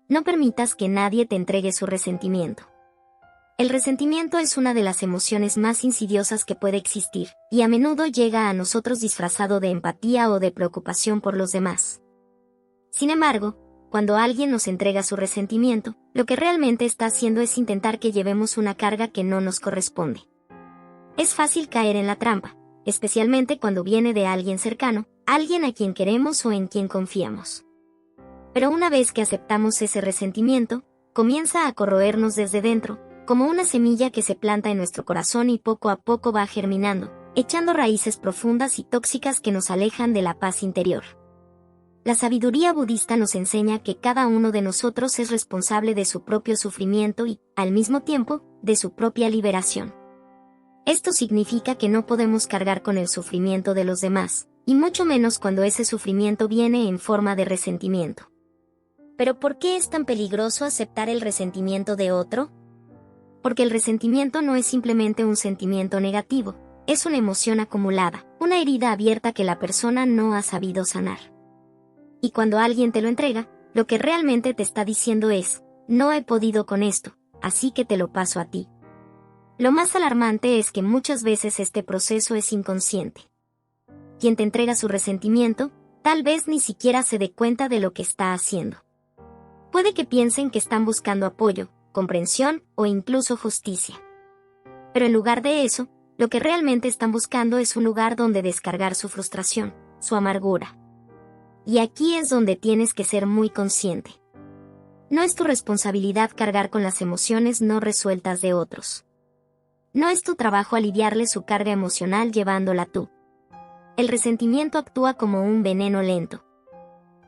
No permitas que nadie te entregue su resentimiento. El resentimiento es una de las emociones más insidiosas que puede existir, y a menudo llega a nosotros disfrazado de empatía o de preocupación por los demás. Sin embargo, cuando alguien nos entrega su resentimiento, lo que realmente está haciendo es intentar que llevemos una carga que no nos corresponde. Es fácil caer en la trampa, especialmente cuando viene de alguien cercano, alguien a quien queremos o en quien confiamos. Pero una vez que aceptamos ese resentimiento, comienza a corroernos desde dentro, como una semilla que se planta en nuestro corazón y poco a poco va germinando, echando raíces profundas y tóxicas que nos alejan de la paz interior. La sabiduría budista nos enseña que cada uno de nosotros es responsable de su propio sufrimiento y, al mismo tiempo, de su propia liberación. Esto significa que no podemos cargar con el sufrimiento de los demás, y mucho menos cuando ese sufrimiento viene en forma de resentimiento. ¿Pero por qué es tan peligroso aceptar el resentimiento de otro? Porque el resentimiento no es simplemente un sentimiento negativo, es una emoción acumulada, una herida abierta que la persona no ha sabido sanar. Y cuando alguien te lo entrega, lo que realmente te está diciendo es, no he podido con esto, así que te lo paso a ti. Lo más alarmante es que muchas veces este proceso es inconsciente. Quien te entrega su resentimiento, tal vez ni siquiera se dé cuenta de lo que está haciendo. Puede que piensen que están buscando apoyo, comprensión o incluso justicia. Pero en lugar de eso, lo que realmente están buscando es un lugar donde descargar su frustración, su amargura. Y aquí es donde tienes que ser muy consciente. No es tu responsabilidad cargar con las emociones no resueltas de otros. No es tu trabajo aliviarle su carga emocional llevándola tú. El resentimiento actúa como un veneno lento.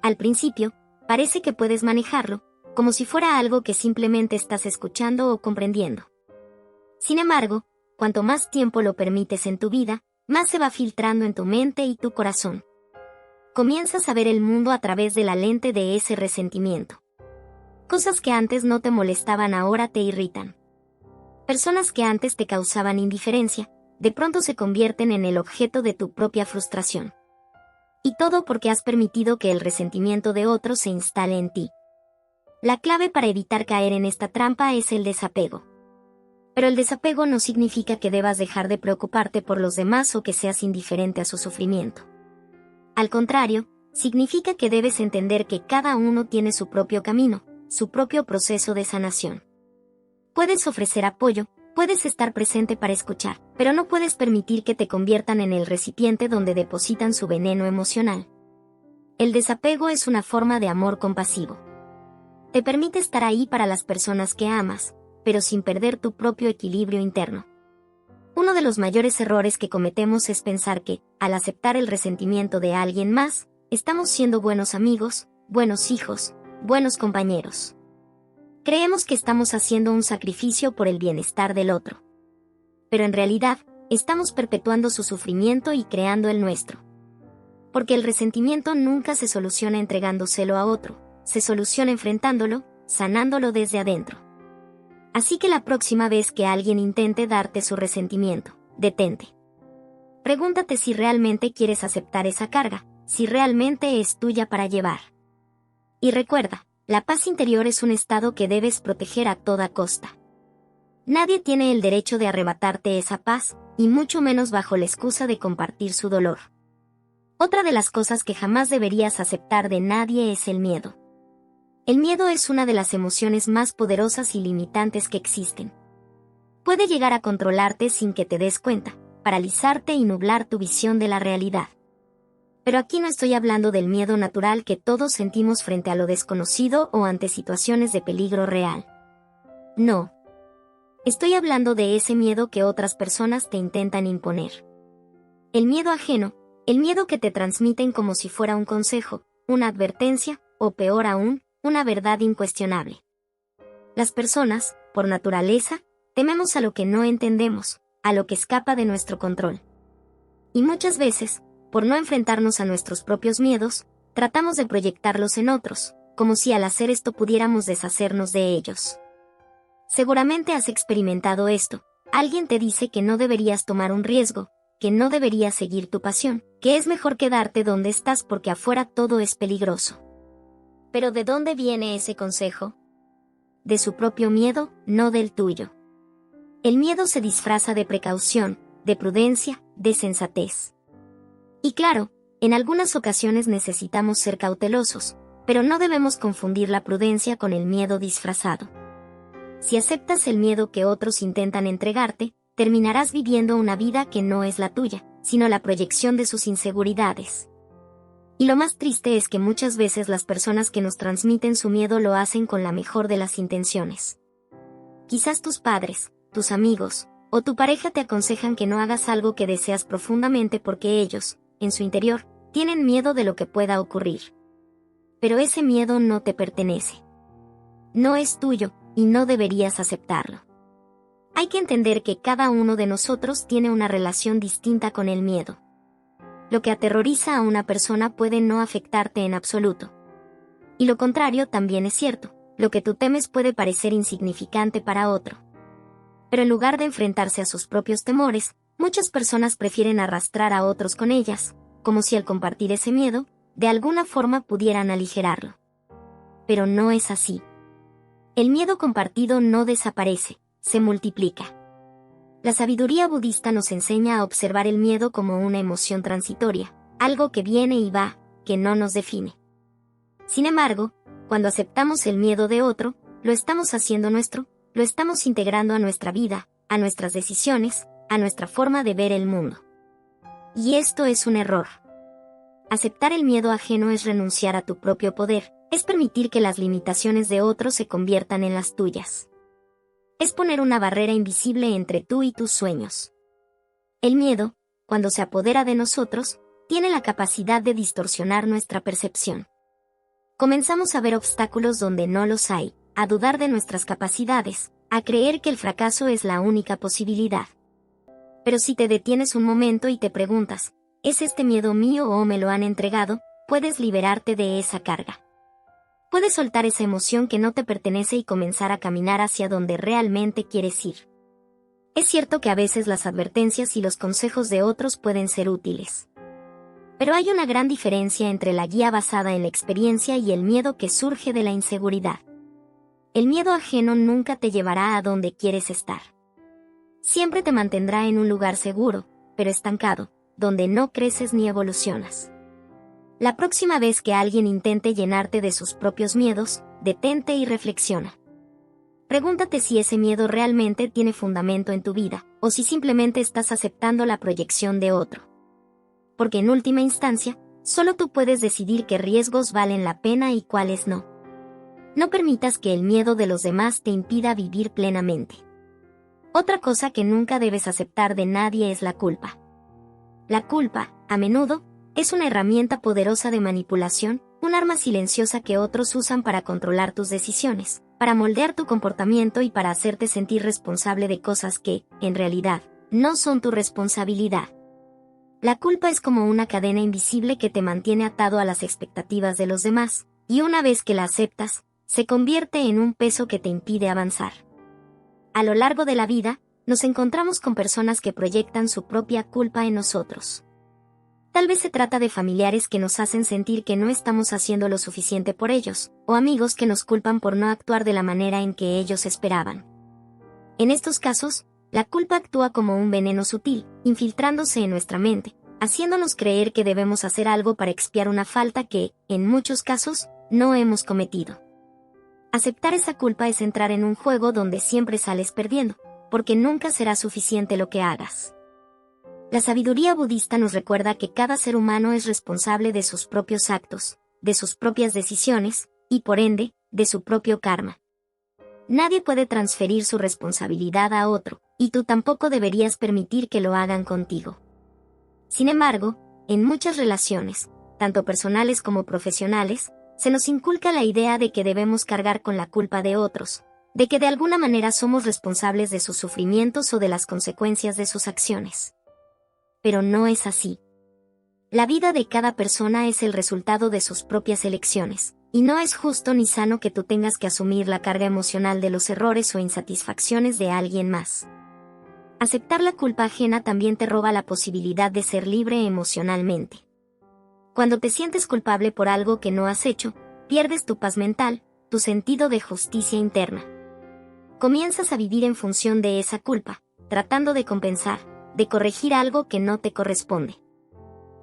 Al principio, parece que puedes manejarlo, como si fuera algo que simplemente estás escuchando o comprendiendo. Sin embargo, cuanto más tiempo lo permites en tu vida, más se va filtrando en tu mente y tu corazón. Comienzas a ver el mundo a través de la lente de ese resentimiento. Cosas que antes no te molestaban ahora te irritan. Personas que antes te causaban indiferencia, de pronto se convierten en el objeto de tu propia frustración. Y todo porque has permitido que el resentimiento de otros se instale en ti. La clave para evitar caer en esta trampa es el desapego. Pero el desapego no significa que debas dejar de preocuparte por los demás o que seas indiferente a su sufrimiento. Al contrario, significa que debes entender que cada uno tiene su propio camino, su propio proceso de sanación. Puedes ofrecer apoyo, puedes estar presente para escuchar, pero no puedes permitir que te conviertan en el recipiente donde depositan su veneno emocional. El desapego es una forma de amor compasivo. Te permite estar ahí para las personas que amas, pero sin perder tu propio equilibrio interno. Uno de los mayores errores que cometemos es pensar que, al aceptar el resentimiento de alguien más, estamos siendo buenos amigos, buenos hijos, buenos compañeros. Creemos que estamos haciendo un sacrificio por el bienestar del otro. Pero en realidad, estamos perpetuando su sufrimiento y creando el nuestro. Porque el resentimiento nunca se soluciona entregándoselo a otro, se soluciona enfrentándolo, sanándolo desde adentro. Así que la próxima vez que alguien intente darte su resentimiento, detente. Pregúntate si realmente quieres aceptar esa carga, si realmente es tuya para llevar. Y recuerda, la paz interior es un estado que debes proteger a toda costa. Nadie tiene el derecho de arrebatarte esa paz, y mucho menos bajo la excusa de compartir su dolor. Otra de las cosas que jamás deberías aceptar de nadie es el miedo. El miedo es una de las emociones más poderosas y limitantes que existen. Puede llegar a controlarte sin que te des cuenta, paralizarte y nublar tu visión de la realidad. Pero aquí no estoy hablando del miedo natural que todos sentimos frente a lo desconocido o ante situaciones de peligro real. No. Estoy hablando de ese miedo que otras personas te intentan imponer. El miedo ajeno, el miedo que te transmiten como si fuera un consejo, una advertencia, o peor aún, una verdad incuestionable. Las personas, por naturaleza, tememos a lo que no entendemos, a lo que escapa de nuestro control. Y muchas veces, por no enfrentarnos a nuestros propios miedos, tratamos de proyectarlos en otros, como si al hacer esto pudiéramos deshacernos de ellos. Seguramente has experimentado esto. Alguien te dice que no deberías tomar un riesgo, que no deberías seguir tu pasión, que es mejor quedarte donde estás porque afuera todo es peligroso. Pero ¿de dónde viene ese consejo? De su propio miedo, no del tuyo. El miedo se disfraza de precaución, de prudencia, de sensatez. Y claro, en algunas ocasiones necesitamos ser cautelosos, pero no debemos confundir la prudencia con el miedo disfrazado. Si aceptas el miedo que otros intentan entregarte, terminarás viviendo una vida que no es la tuya, sino la proyección de sus inseguridades. Y lo más triste es que muchas veces las personas que nos transmiten su miedo lo hacen con la mejor de las intenciones. Quizás tus padres, tus amigos, o tu pareja te aconsejan que no hagas algo que deseas profundamente porque ellos, en su interior, tienen miedo de lo que pueda ocurrir. Pero ese miedo no te pertenece. No es tuyo, y no deberías aceptarlo. Hay que entender que cada uno de nosotros tiene una relación distinta con el miedo. Lo que aterroriza a una persona puede no afectarte en absoluto. Y lo contrario también es cierto, lo que tú temes puede parecer insignificante para otro. Pero en lugar de enfrentarse a sus propios temores, muchas personas prefieren arrastrar a otros con ellas, como si al compartir ese miedo, de alguna forma pudieran aligerarlo. Pero no es así. El miedo compartido no desaparece, se multiplica. La sabiduría budista nos enseña a observar el miedo como una emoción transitoria, algo que viene y va, que no nos define. Sin embargo, cuando aceptamos el miedo de otro, lo estamos haciendo nuestro, lo estamos integrando a nuestra vida, a nuestras decisiones, a nuestra forma de ver el mundo. Y esto es un error. Aceptar el miedo ajeno es renunciar a tu propio poder, es permitir que las limitaciones de otros se conviertan en las tuyas. Es poner una barrera invisible entre tú y tus sueños. El miedo, cuando se apodera de nosotros, tiene la capacidad de distorsionar nuestra percepción. Comenzamos a ver obstáculos donde no los hay, a dudar de nuestras capacidades, a creer que el fracaso es la única posibilidad. Pero si te detienes un momento y te preguntas, ¿es este miedo mío o me lo han entregado?, puedes liberarte de esa carga. Puedes soltar esa emoción que no te pertenece y comenzar a caminar hacia donde realmente quieres ir. Es cierto que a veces las advertencias y los consejos de otros pueden ser útiles. Pero hay una gran diferencia entre la guía basada en la experiencia y el miedo que surge de la inseguridad. El miedo ajeno nunca te llevará a donde quieres estar. Siempre te mantendrá en un lugar seguro, pero estancado, donde no creces ni evolucionas. La próxima vez que alguien intente llenarte de sus propios miedos, detente y reflexiona. Pregúntate si ese miedo realmente tiene fundamento en tu vida, o si simplemente estás aceptando la proyección de otro. Porque en última instancia, solo tú puedes decidir qué riesgos valen la pena y cuáles no. No permitas que el miedo de los demás te impida vivir plenamente. Otra cosa que nunca debes aceptar de nadie es la culpa. La culpa, a menudo, es una herramienta poderosa de manipulación, un arma silenciosa que otros usan para controlar tus decisiones, para moldear tu comportamiento y para hacerte sentir responsable de cosas que, en realidad, no son tu responsabilidad. La culpa es como una cadena invisible que te mantiene atado a las expectativas de los demás, y una vez que la aceptas, se convierte en un peso que te impide avanzar. A lo largo de la vida, nos encontramos con personas que proyectan su propia culpa en nosotros. Tal vez se trata de familiares que nos hacen sentir que no estamos haciendo lo suficiente por ellos, o amigos que nos culpan por no actuar de la manera en que ellos esperaban. En estos casos, la culpa actúa como un veneno sutil, infiltrándose en nuestra mente, haciéndonos creer que debemos hacer algo para expiar una falta que, en muchos casos, no hemos cometido. Aceptar esa culpa es entrar en un juego donde siempre sales perdiendo, porque nunca será suficiente lo que hagas. La sabiduría budista nos recuerda que cada ser humano es responsable de sus propios actos, de sus propias decisiones, y por ende, de su propio karma. Nadie puede transferir su responsabilidad a otro, y tú tampoco deberías permitir que lo hagan contigo. Sin embargo, en muchas relaciones, tanto personales como profesionales, se nos inculca la idea de que debemos cargar con la culpa de otros, de que de alguna manera somos responsables de sus sufrimientos o de las consecuencias de sus acciones. Pero no es así. La vida de cada persona es el resultado de sus propias elecciones, y no es justo ni sano que tú tengas que asumir la carga emocional de los errores o insatisfacciones de alguien más. Aceptar la culpa ajena también te roba la posibilidad de ser libre emocionalmente. Cuando te sientes culpable por algo que no has hecho, pierdes tu paz mental, tu sentido de justicia interna. Comienzas a vivir en función de esa culpa, tratando de compensar, de corregir algo que no te corresponde.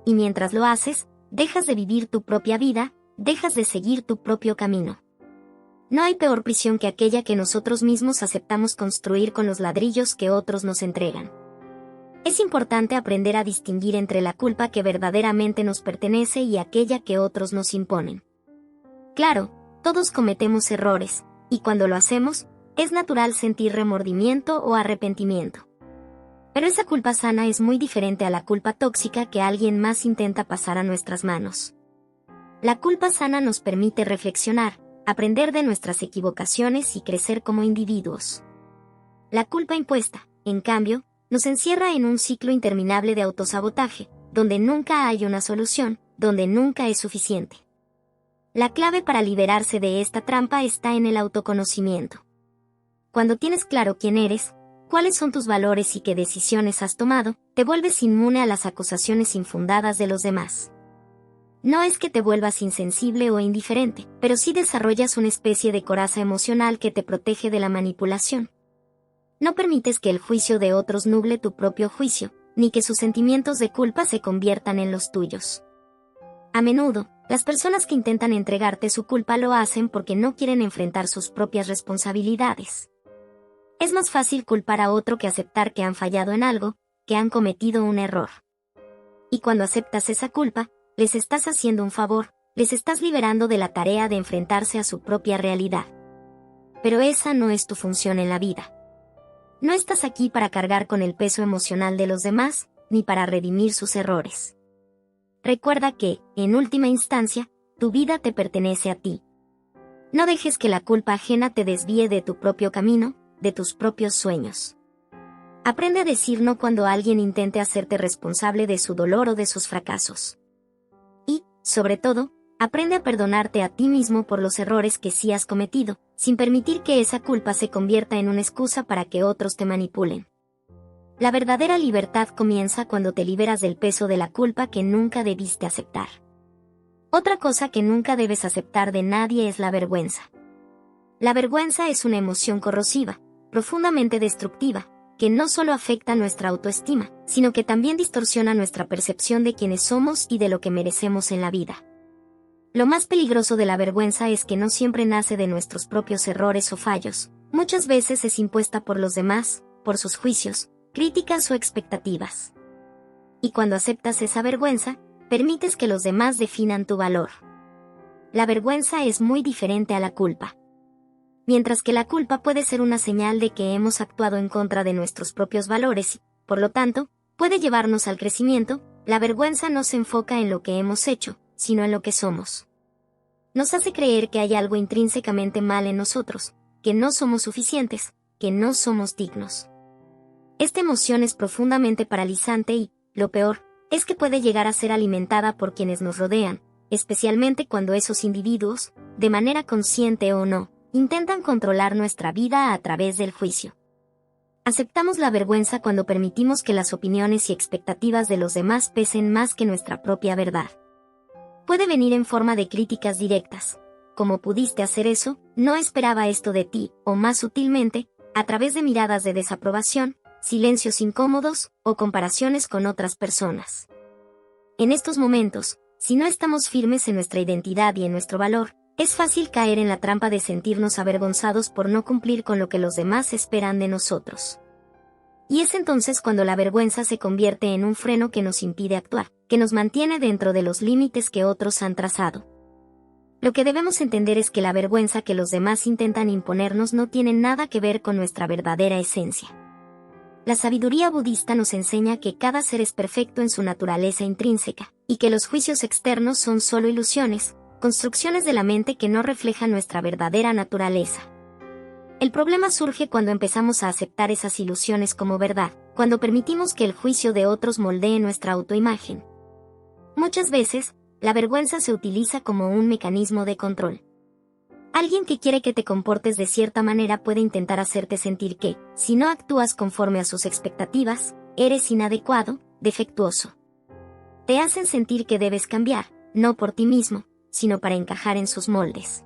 Y mientras lo haces, dejas de vivir tu propia vida, dejas de seguir tu propio camino. No hay peor prisión que aquella que nosotros mismos aceptamos construir con los ladrillos que otros nos entregan. Es importante aprender a distinguir entre la culpa que verdaderamente nos pertenece y aquella que otros nos imponen. Claro, todos cometemos errores, y cuando lo hacemos, es natural sentir remordimiento o arrepentimiento. Pero esa culpa sana es muy diferente a la culpa tóxica que alguien más intenta pasar a nuestras manos. La culpa sana nos permite reflexionar, aprender de nuestras equivocaciones y crecer como individuos. La culpa impuesta, en cambio, nos encierra en un ciclo interminable de autosabotaje, donde nunca hay una solución, donde nunca es suficiente. La clave para liberarse de esta trampa está en el autoconocimiento. Cuando tienes claro quién eres, cuáles son tus valores y qué decisiones has tomado, te vuelves inmune a las acusaciones infundadas de los demás. No es que te vuelvas insensible o indiferente, pero sí desarrollas una especie de coraza emocional que te protege de la manipulación. No permites que el juicio de otros nuble tu propio juicio, ni que sus sentimientos de culpa se conviertan en los tuyos. A menudo, las personas que intentan entregarte su culpa lo hacen porque no quieren enfrentar sus propias responsabilidades. Es más fácil culpar a otro que aceptar que han fallado en algo, que han cometido un error. Y cuando aceptas esa culpa, les estás haciendo un favor, les estás liberando de la tarea de enfrentarse a su propia realidad. Pero esa no es tu función en la vida. No estás aquí para cargar con el peso emocional de los demás, ni para redimir sus errores. Recuerda que, en última instancia, tu vida te pertenece a ti. No dejes que la culpa ajena te desvíe de tu propio camino, de tus propios sueños. Aprende a decir no cuando alguien intente hacerte responsable de su dolor o de sus fracasos. Y, sobre todo, aprende a perdonarte a ti mismo por los errores que sí has cometido, sin permitir que esa culpa se convierta en una excusa para que otros te manipulen. La verdadera libertad comienza cuando te liberas del peso de la culpa que nunca debiste aceptar. Otra cosa que nunca debes aceptar de nadie es la vergüenza. La vergüenza es una emoción corrosiva, profundamente destructiva, que no solo afecta nuestra autoestima, sino que también distorsiona nuestra percepción de quiénes somos y de lo que merecemos en la vida. Lo más peligroso de la vergüenza es que no siempre nace de nuestros propios errores o fallos, muchas veces es impuesta por los demás, por sus juicios, críticas o expectativas. Y cuando aceptas esa vergüenza, permites que los demás definan tu valor. La vergüenza es muy diferente a la culpa. Mientras que la culpa puede ser una señal de que hemos actuado en contra de nuestros propios valores y, por lo tanto, puede llevarnos al crecimiento, la vergüenza no se enfoca en lo que hemos hecho, sino en lo que somos. Nos hace creer que hay algo intrínsecamente mal en nosotros, que no somos suficientes, que no somos dignos. Esta emoción es profundamente paralizante y, lo peor, es que puede llegar a ser alimentada por quienes nos rodean, especialmente cuando esos individuos, de manera consciente o no, intentan controlar nuestra vida a través del juicio. Aceptamos la vergüenza cuando permitimos que las opiniones y expectativas de los demás pesen más que nuestra propia verdad. Puede venir en forma de críticas directas. ¿Cómo pudiste hacer eso? No esperaba esto de ti, o más sutilmente, a través de miradas de desaprobación, silencios incómodos, o comparaciones con otras personas. En estos momentos, si no estamos firmes en nuestra identidad y en nuestro valor, es fácil caer en la trampa de sentirnos avergonzados por no cumplir con lo que los demás esperan de nosotros. Y es entonces cuando la vergüenza se convierte en un freno que nos impide actuar, que nos mantiene dentro de los límites que otros han trazado. Lo que debemos entender es que la vergüenza que los demás intentan imponernos no tiene nada que ver con nuestra verdadera esencia. La sabiduría budista nos enseña que cada ser es perfecto en su naturaleza intrínseca, y que los juicios externos son solo ilusiones, construcciones de la mente que no reflejan nuestra verdadera naturaleza. El problema surge cuando empezamos a aceptar esas ilusiones como verdad, cuando permitimos que el juicio de otros moldee nuestra autoimagen. Muchas veces, la vergüenza se utiliza como un mecanismo de control. Alguien que quiere que te comportes de cierta manera puede intentar hacerte sentir que, si no actúas conforme a sus expectativas, eres inadecuado, defectuoso. Te hacen sentir que debes cambiar, no por ti mismo, sino para encajar en sus moldes.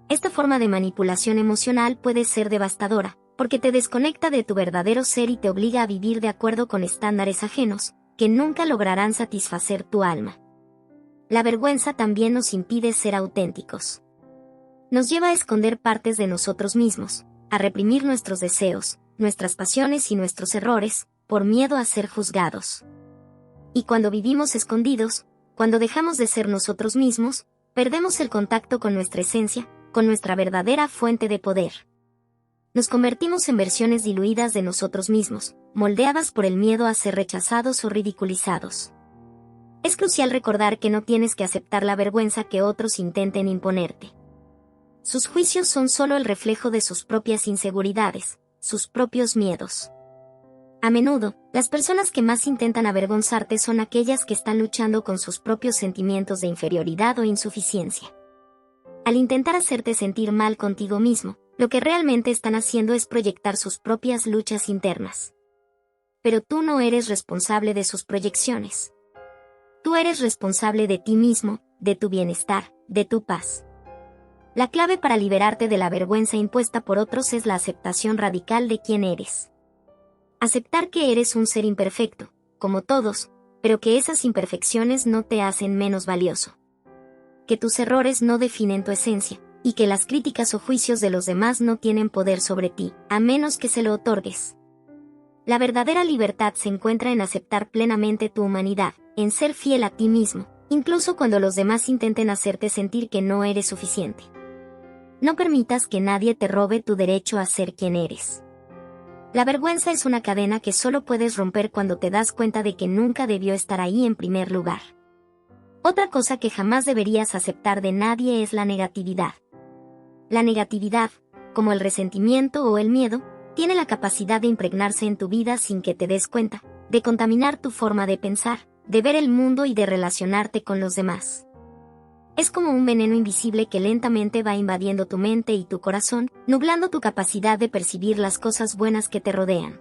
Esta forma de manipulación emocional puede ser devastadora, porque te desconecta de tu verdadero ser y te obliga a vivir de acuerdo con estándares ajenos, que nunca lograrán satisfacer tu alma. La vergüenza también nos impide ser auténticos. Nos lleva a esconder partes de nosotros mismos, a reprimir nuestros deseos, nuestras pasiones y nuestros errores, por miedo a ser juzgados. Y cuando vivimos escondidos, cuando dejamos de ser nosotros mismos, perdemos el contacto con nuestra esencia, con nuestra verdadera fuente de poder. Nos convertimos en versiones diluidas de nosotros mismos, moldeadas por el miedo a ser rechazados o ridiculizados. Es crucial recordar que no tienes que aceptar la vergüenza que otros intenten imponerte. Sus juicios son solo el reflejo de sus propias inseguridades, sus propios miedos. A menudo, las personas que más intentan avergonzarte son aquellas que están luchando con sus propios sentimientos de inferioridad o insuficiencia. Al intentar hacerte sentir mal contigo mismo, lo que realmente están haciendo es proyectar sus propias luchas internas. Pero tú no eres responsable de sus proyecciones. Tú eres responsable de ti mismo, de tu bienestar, de tu paz. La clave para liberarte de la vergüenza impuesta por otros es la aceptación radical de quién eres. Aceptar que eres un ser imperfecto, como todos, pero que esas imperfecciones no te hacen menos valioso. Que tus errores no definen tu esencia, y que las críticas o juicios de los demás no tienen poder sobre ti, a menos que se lo otorgues. La verdadera libertad se encuentra en aceptar plenamente tu humanidad, en ser fiel a ti mismo, incluso cuando los demás intenten hacerte sentir que no eres suficiente. No permitas que nadie te robe tu derecho a ser quien eres. La vergüenza es una cadena que solo puedes romper cuando te das cuenta de que nunca debió estar ahí en primer lugar. Otra cosa que jamás deberías aceptar de nadie es la negatividad. La negatividad, como el resentimiento o el miedo, tiene la capacidad de impregnarse en tu vida sin que te des cuenta, de contaminar tu forma de pensar, de ver el mundo y de relacionarte con los demás. Es como un veneno invisible que lentamente va invadiendo tu mente y tu corazón, nublando tu capacidad de percibir las cosas buenas que te rodean.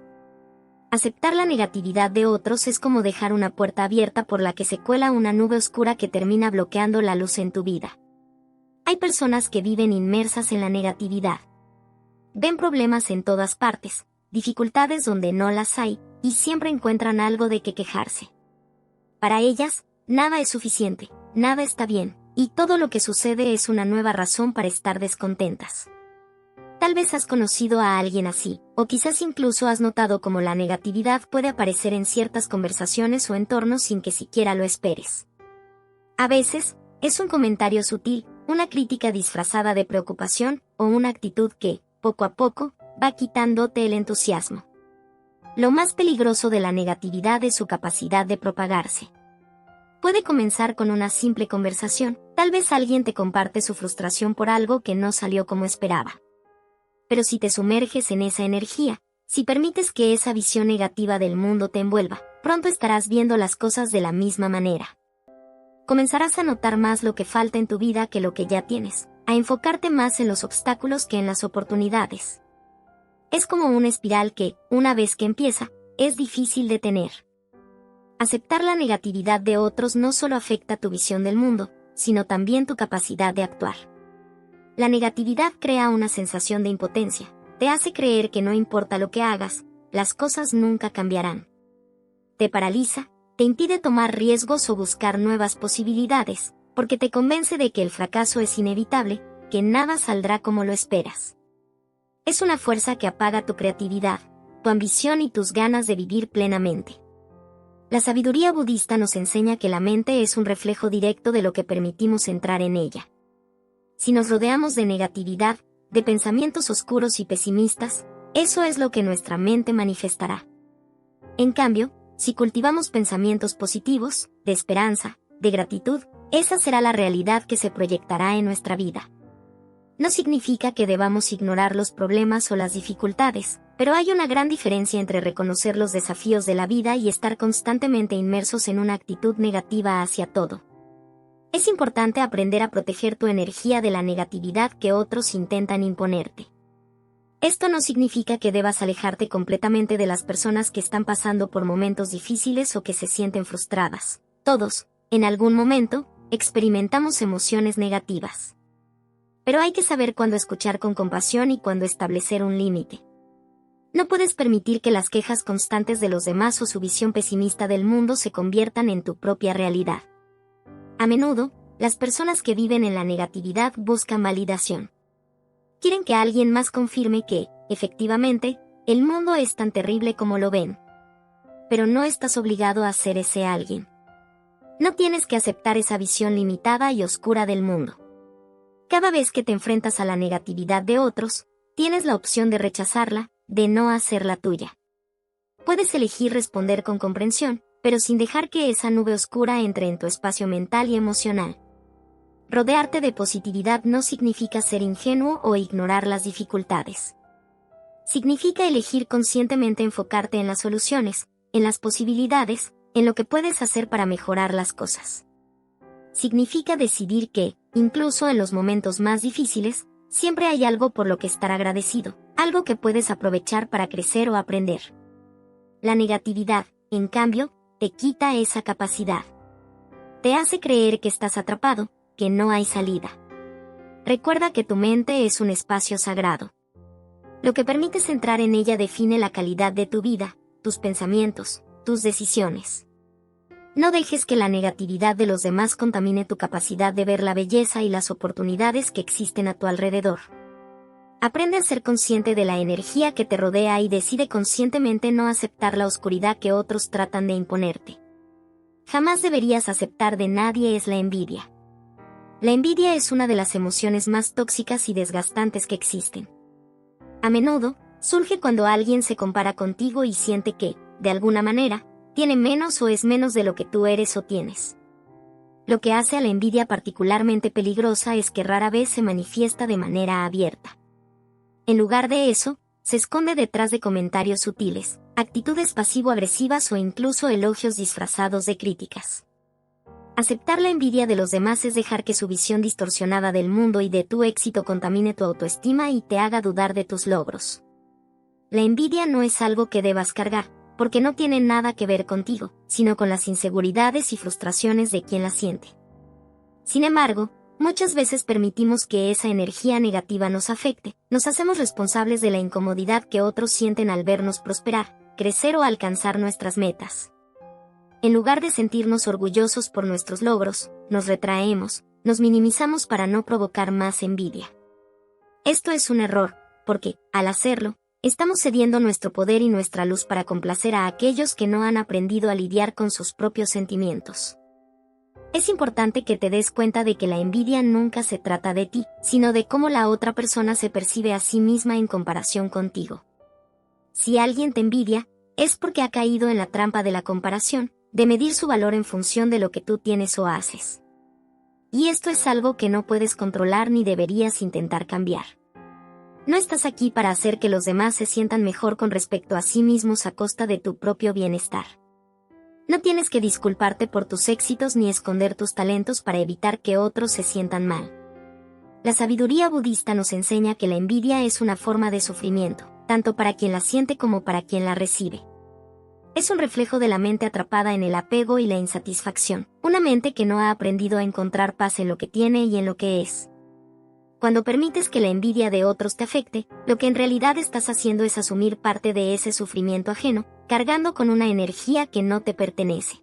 Aceptar la negatividad de otros es como dejar una puerta abierta por la que se cuela una nube oscura que termina bloqueando la luz en tu vida. Hay personas que viven inmersas en la negatividad. Ven problemas en todas partes, dificultades donde no las hay, y siempre encuentran algo de qué quejarse. Para ellas, nada es suficiente, nada está bien, y todo lo que sucede es una nueva razón para estar descontentas. Tal vez has conocido a alguien así, o quizás incluso has notado cómo la negatividad puede aparecer en ciertas conversaciones o entornos sin que siquiera lo esperes. A veces, es un comentario sutil, una crítica disfrazada de preocupación, o una actitud que, poco a poco, va quitándote el entusiasmo. Lo más peligroso de la negatividad es su capacidad de propagarse. Puede comenzar con una simple conversación, tal vez alguien te comparte su frustración por algo que no salió como esperaba. Pero si te sumerges en esa energía, si permites que esa visión negativa del mundo te envuelva, pronto estarás viendo las cosas de la misma manera. Comenzarás a notar más lo que falta en tu vida que lo que ya tienes, a enfocarte más en los obstáculos que en las oportunidades. Es como una espiral que, una vez que empieza, es difícil detener. Aceptar la negatividad de otros no solo afecta tu visión del mundo, sino también tu capacidad de actuar. La negatividad crea una sensación de impotencia, te hace creer que no importa lo que hagas, las cosas nunca cambiarán. Te paraliza, te impide tomar riesgos o buscar nuevas posibilidades, porque te convence de que el fracaso es inevitable, que nada saldrá como lo esperas. Es una fuerza que apaga tu creatividad, tu ambición y tus ganas de vivir plenamente. La sabiduría budista nos enseña que la mente es un reflejo directo de lo que permitimos entrar en ella. Si nos rodeamos de negatividad, de pensamientos oscuros y pesimistas, eso es lo que nuestra mente manifestará. En cambio, si cultivamos pensamientos positivos, de esperanza, de gratitud, esa será la realidad que se proyectará en nuestra vida. No significa que debamos ignorar los problemas o las dificultades, pero hay una gran diferencia entre reconocer los desafíos de la vida y estar constantemente inmersos en una actitud negativa hacia todo. Es importante aprender a proteger tu energía de la negatividad que otros intentan imponerte. Esto no significa que debas alejarte completamente de las personas que están pasando por momentos difíciles o que se sienten frustradas. Todos, en algún momento, experimentamos emociones negativas. Pero hay que saber cuándo escuchar con compasión y cuándo establecer un límite. No puedes permitir que las quejas constantes de los demás o su visión pesimista del mundo se conviertan en tu propia realidad. A menudo, las personas que viven en la negatividad buscan validación. Quieren que alguien más confirme que, efectivamente, el mundo es tan terrible como lo ven. Pero no estás obligado a ser ese alguien. No tienes que aceptar esa visión limitada y oscura del mundo. Cada vez que te enfrentas a la negatividad de otros, tienes la opción de rechazarla, de no hacerla tuya. Puedes elegir responder con comprensión, pero sin dejar que esa nube oscura entre en tu espacio mental y emocional. Rodearte de positividad no significa ser ingenuo o ignorar las dificultades. Significa elegir conscientemente enfocarte en las soluciones, en las posibilidades, en lo que puedes hacer para mejorar las cosas. Significa decidir que, incluso en los momentos más difíciles, siempre hay algo por lo que estar agradecido, algo que puedes aprovechar para crecer o aprender. La negatividad, en cambio, te quita esa capacidad. Te hace creer que estás atrapado, que no hay salida. Recuerda que tu mente es un espacio sagrado. Lo que permites entrar en ella define la calidad de tu vida, tus pensamientos, tus decisiones. No dejes que la negatividad de los demás contamine tu capacidad de ver la belleza y las oportunidades que existen a tu alrededor. Aprende a ser consciente de la energía que te rodea y decide conscientemente no aceptar la oscuridad que otros tratan de imponerte. Jamás deberías aceptar de nadie es la envidia. La envidia es una de las emociones más tóxicas y desgastantes que existen. A menudo, surge cuando alguien se compara contigo y siente que, de alguna manera, tiene menos o es menos de lo que tú eres o tienes. Lo que hace a la envidia particularmente peligrosa es que rara vez se manifiesta de manera abierta. En lugar de eso, se esconde detrás de comentarios sutiles, actitudes pasivo-agresivas o incluso elogios disfrazados de críticas. Aceptar la envidia de los demás es dejar que su visión distorsionada del mundo y de tu éxito contamine tu autoestima y te haga dudar de tus logros. La envidia no es algo que debas cargar, porque no tiene nada que ver contigo, sino con las inseguridades y frustraciones de quien la siente. Sin embargo, muchas veces permitimos que esa energía negativa nos afecte, nos hacemos responsables de la incomodidad que otros sienten al vernos prosperar, crecer o alcanzar nuestras metas. En lugar de sentirnos orgullosos por nuestros logros, nos retraemos, nos minimizamos para no provocar más envidia. Esto es un error, porque, al hacerlo, estamos cediendo nuestro poder y nuestra luz para complacer a aquellos que no han aprendido a lidiar con sus propios sentimientos. Es importante que te des cuenta de que la envidia nunca se trata de ti, sino de cómo la otra persona se percibe a sí misma en comparación contigo. Si alguien te envidia, es porque ha caído en la trampa de la comparación, de medir su valor en función de lo que tú tienes o haces. Y esto es algo que no puedes controlar ni deberías intentar cambiar. No estás aquí para hacer que los demás se sientan mejor con respecto a sí mismos a costa de tu propio bienestar. No tienes que disculparte por tus éxitos ni esconder tus talentos para evitar que otros se sientan mal. La sabiduría budista nos enseña que la envidia es una forma de sufrimiento, tanto para quien la siente como para quien la recibe. Es un reflejo de la mente atrapada en el apego y la insatisfacción, una mente que no ha aprendido a encontrar paz en lo que tiene y en lo que es. Cuando permites que la envidia de otros te afecte, lo que en realidad estás haciendo es asumir parte de ese sufrimiento ajeno, cargando con una energía que no te pertenece.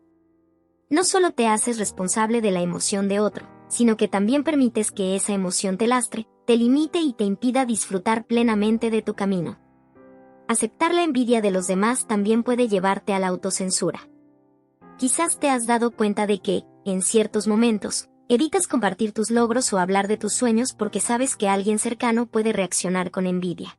No solo te haces responsable de la emoción de otro, sino que también permites que esa emoción te lastre, te limite y te impida disfrutar plenamente de tu camino. Aceptar la envidia de los demás también puede llevarte a la autocensura. Quizás te has dado cuenta de que, en ciertos momentos, evitas compartir tus logros o hablar de tus sueños porque sabes que alguien cercano puede reaccionar con envidia.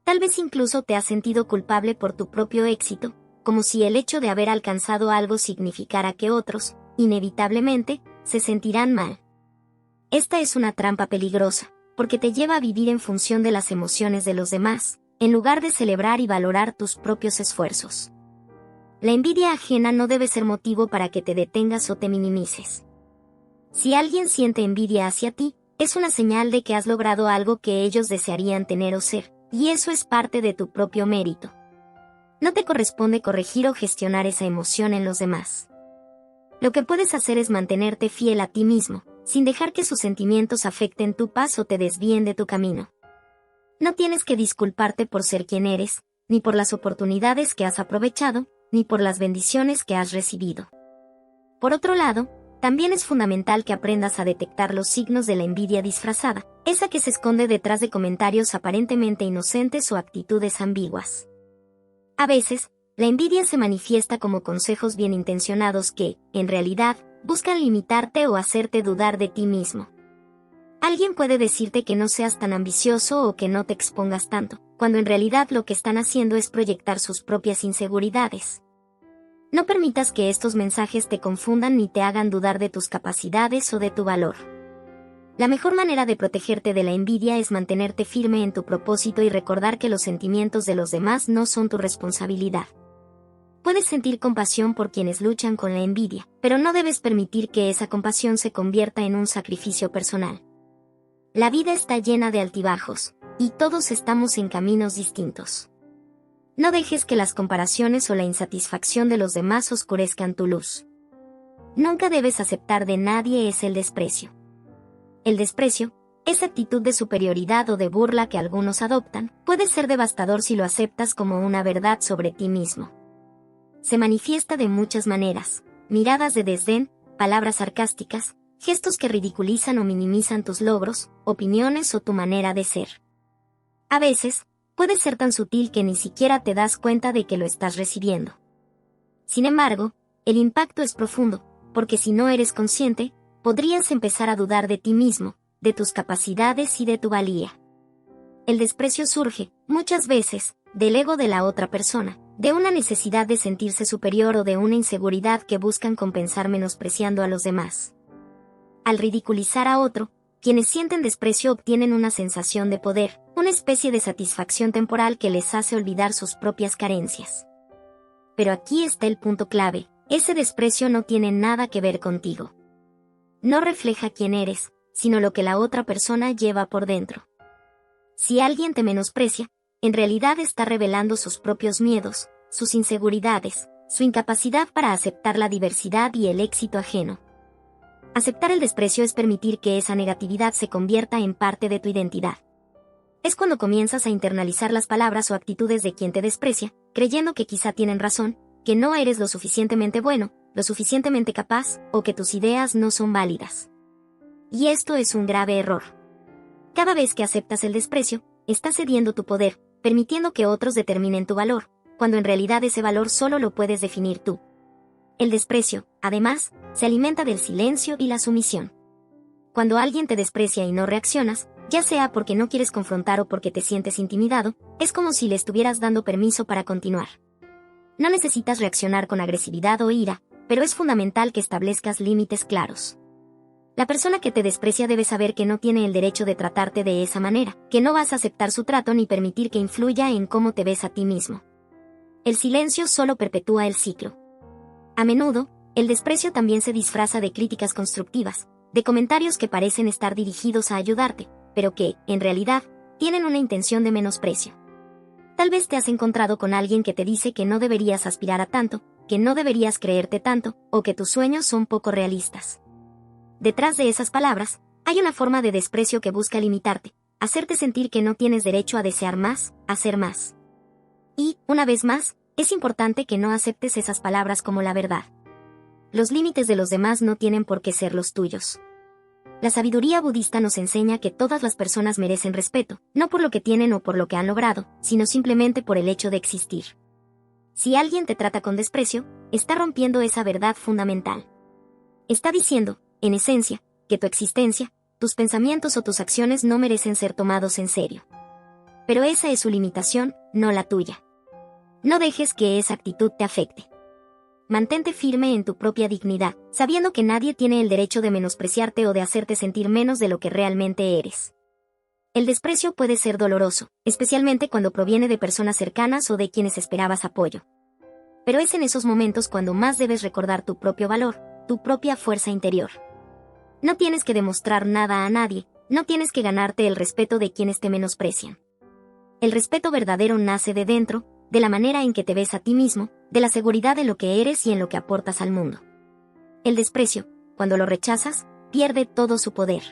Tal vez incluso te has sentido culpable por tu propio éxito, como si el hecho de haber alcanzado algo significara que otros, inevitablemente, se sentirán mal. Esta es una trampa peligrosa, porque te lleva a vivir en función de las emociones de los demás, en lugar de celebrar y valorar tus propios esfuerzos. La envidia ajena no debe ser motivo para que te detengas o te minimices. Si alguien siente envidia hacia ti, es una señal de que has logrado algo que ellos desearían tener o ser, y eso es parte de tu propio mérito. No te corresponde corregir o gestionar esa emoción en los demás. Lo que puedes hacer es mantenerte fiel a ti mismo, sin dejar que sus sentimientos afecten tu paz o te desvíen de tu camino. No tienes que disculparte por ser quien eres, ni por las oportunidades que has aprovechado, ni por las bendiciones que has recibido. Por otro lado, también es fundamental que aprendas a detectar los signos de la envidia disfrazada, esa que se esconde detrás de comentarios aparentemente inocentes o actitudes ambiguas. A veces, la envidia se manifiesta como consejos bien intencionados que, en realidad, buscan limitarte o hacerte dudar de ti mismo. Alguien puede decirte que no seas tan ambicioso o que no te expongas tanto, cuando en realidad lo que están haciendo es proyectar sus propias inseguridades. No permitas que estos mensajes te confundan ni te hagan dudar de tus capacidades o de tu valor. La mejor manera de protegerte de la envidia es mantenerte firme en tu propósito y recordar que los sentimientos de los demás no son tu responsabilidad. Puedes sentir compasión por quienes luchan con la envidia, pero no debes permitir que esa compasión se convierta en un sacrificio personal. La vida está llena de altibajos, y todos estamos en caminos distintos. No dejes que las comparaciones o la insatisfacción de los demás oscurezcan tu luz. Nunca debes aceptar de nadie el desprecio. El desprecio, esa actitud de superioridad o de burla que algunos adoptan, puede ser devastador si lo aceptas como una verdad sobre ti mismo. Se manifiesta de muchas maneras: miradas de desdén, palabras sarcásticas, gestos que ridiculizan o minimizan tus logros, opiniones o tu manera de ser. A veces, puede ser tan sutil que ni siquiera te das cuenta de que lo estás recibiendo. Sin embargo, el impacto es profundo, porque si no eres consciente, podrías empezar a dudar de ti mismo, de tus capacidades y de tu valía. El desprecio surge, muchas veces, del ego de la otra persona, de una necesidad de sentirse superior o de una inseguridad que buscan compensar menospreciando a los demás. Al ridiculizar a otro, quienes sienten desprecio obtienen una sensación de poder, una especie de satisfacción temporal que les hace olvidar sus propias carencias. Pero aquí está el punto clave: ese desprecio no tiene nada que ver contigo. No refleja quién eres, sino lo que la otra persona lleva por dentro. Si alguien te menosprecia, en realidad está revelando sus propios miedos, sus inseguridades, su incapacidad para aceptar la diversidad y el éxito ajeno. Aceptar el desprecio es permitir que esa negatividad se convierta en parte de tu identidad. Es cuando comienzas a internalizar las palabras o actitudes de quien te desprecia, creyendo que quizá tienen razón, que no eres lo suficientemente bueno, lo suficientemente capaz, o que tus ideas no son válidas. Y esto es un grave error. Cada vez que aceptas el desprecio, estás cediendo tu poder, permitiendo que otros determinen tu valor, cuando en realidad ese valor solo lo puedes definir tú. El desprecio, además, se alimenta del silencio y la sumisión. Cuando alguien te desprecia y no reaccionas, ya sea porque no quieres confrontar o porque te sientes intimidado, es como si le estuvieras dando permiso para continuar. No necesitas reaccionar con agresividad o ira, pero es fundamental que establezcas límites claros. La persona que te desprecia debe saber que no tiene el derecho de tratarte de esa manera, que no vas a aceptar su trato ni permitir que influya en cómo te ves a ti mismo. El silencio solo perpetúa el ciclo. A menudo, el desprecio también se disfraza de críticas constructivas, de comentarios que parecen estar dirigidos a ayudarte, pero que, en realidad, tienen una intención de menosprecio. Tal vez te has encontrado con alguien que te dice que no deberías aspirar a tanto, que no deberías creerte tanto, o que tus sueños son poco realistas. Detrás de esas palabras, hay una forma de desprecio que busca limitarte, hacerte sentir que no tienes derecho a desear más, a ser más. Y, una vez más, es importante que no aceptes esas palabras como la verdad. Los límites de los demás no tienen por qué ser los tuyos. La sabiduría budista nos enseña que todas las personas merecen respeto, no por lo que tienen o por lo que han logrado, sino simplemente por el hecho de existir. Si alguien te trata con desprecio, está rompiendo esa verdad fundamental. Está diciendo, en esencia, que tu existencia, tus pensamientos o tus acciones no merecen ser tomados en serio. Pero esa es su limitación, no la tuya. No dejes que esa actitud te afecte. Mantente firme en tu propia dignidad, sabiendo que nadie tiene el derecho de menospreciarte o de hacerte sentir menos de lo que realmente eres. El desprecio puede ser doloroso, especialmente cuando proviene de personas cercanas o de quienes esperabas apoyo. Pero es en esos momentos cuando más debes recordar tu propio valor, tu propia fuerza interior. No tienes que demostrar nada a nadie, no tienes que ganarte el respeto de quienes te menosprecian. El respeto verdadero nace de dentro, de la manera en que te ves a ti mismo, de la seguridad de lo que eres y en lo que aportas al mundo. El desprecio, cuando lo rechazas, pierde todo su poder.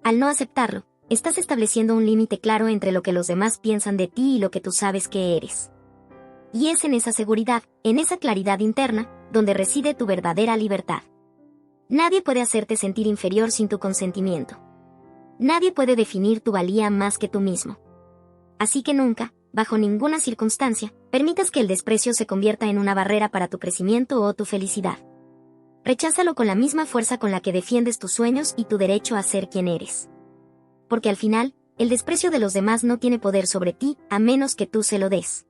Al no aceptarlo, estás estableciendo un límite claro entre lo que los demás piensan de ti y lo que tú sabes que eres. Y es en esa seguridad, en esa claridad interna, donde reside tu verdadera libertad. Nadie puede hacerte sentir inferior sin tu consentimiento. Nadie puede definir tu valía más que tú mismo. Así que nunca, bajo ninguna circunstancia, permitas que el desprecio se convierta en una barrera para tu crecimiento o tu felicidad. Recházalo con la misma fuerza con la que defiendes tus sueños y tu derecho a ser quien eres. Porque al final, el desprecio de los demás no tiene poder sobre ti, a menos que tú se lo des.